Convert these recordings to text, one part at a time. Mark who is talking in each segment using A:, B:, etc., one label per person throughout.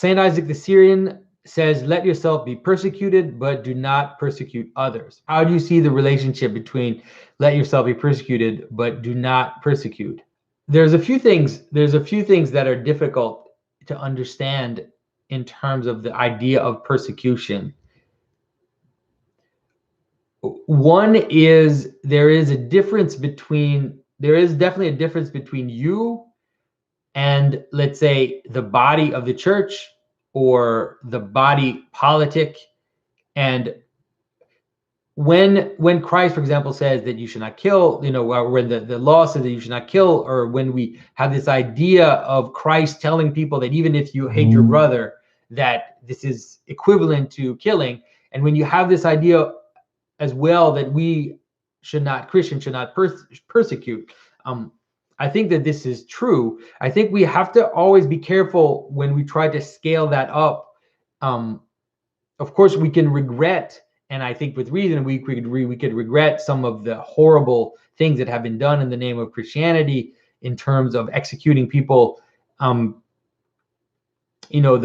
A: Saint Isaac the Syrian says, let yourself be persecuted, but do not persecute others. How do you see the relationship between let yourself be persecuted, but do not persecute? There's a few things that are difficult to understand in terms of the idea of persecution. One is there is definitely a difference between you and, let's say, the body of the church or the body politic. And when Christ, for example, says that you should not kill, or when the law says that you should not kill, or when we have this idea of Christ telling people that even if you hate your brother, that this is equivalent to killing. And when you have this idea as well that Christians should not persecute, I think that this is true. I think we have to always be careful when we try to scale that up. Of course, we can regret, and I think with reason, we could regret some of the horrible things that have been done in the name of Christianity in terms of executing people, the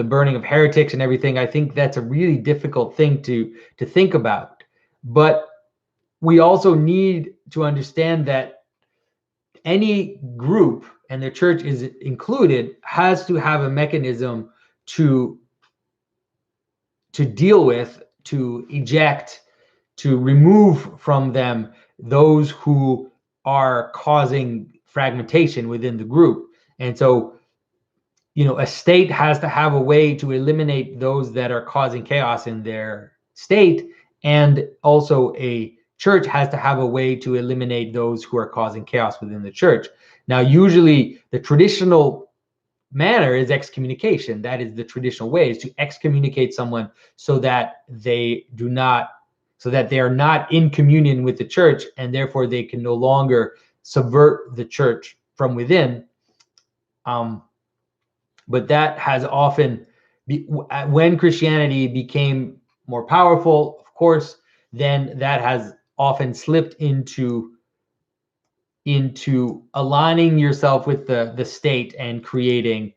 A: burning of heretics and everything. I think that's a really difficult thing to think about. But we also need to understand that any group, and the church is included, has to have a mechanism to deal with, to eject, to remove from them those who are causing fragmentation within the group. And so, a state has to have a way to eliminate those that are causing chaos in their state, and also a church has to have a way to eliminate those who are causing chaos within the church. Now, usually the traditional manner is excommunication. That is the traditional way, is to excommunicate someone so that they are not in communion with the church, and therefore they can no longer subvert the church from within. But that has often, when Christianity became more powerful, of course, then that has often slipped into aligning yourself with the state and creating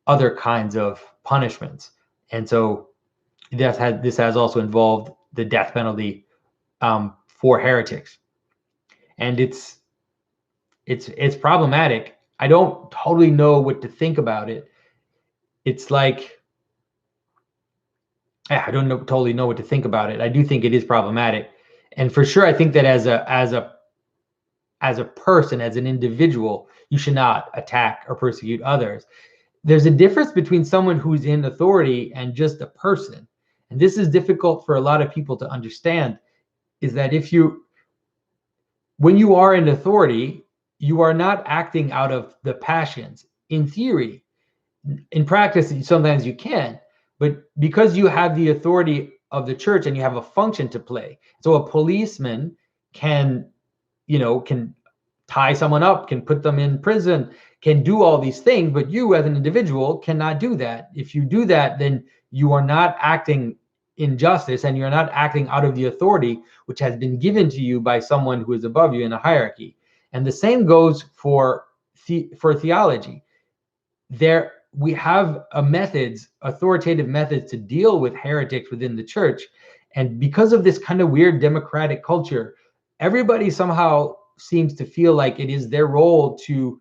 A: other kinds of punishments. And so this has also involved the death penalty for heretics, and it's problematic. I don't totally know what to think about it. It's like, I don't totally know what to think about it. I do think it is problematic, and for sure, I think that as a person, as an individual, you should not attack or persecute others. There's a difference between someone who's in authority and just a person, and this is difficult for a lot of people to understand. Is that when you are in authority, you are not acting out of the passions. In theory, in practice, sometimes you can. But because you have the authority of the church and you have a function to play, so a policeman can tie someone up, can put them in prison, can do all these things, but you as an individual cannot do that. If you do that, then you are not acting in justice, and you're not acting out of the authority which has been given to you by someone who is above you in a hierarchy. And the same goes for theology. There we have authoritative methods to deal with heretics within the church. And because of this kind of weird democratic culture, everybody somehow seems to feel like it is their role to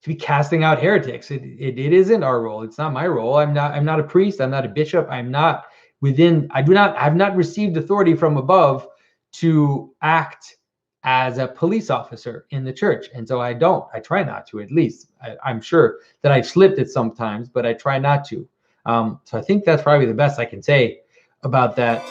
A: be casting out heretics. It isn't our role. It's not my role. I'm not a priest. I'm not a bishop. I have not received authority from above to act as a police officer in the church. And so I try not to, at least. I'm sure that I've slipped at some times, but I try not to. So I think that's probably the best I can say about that.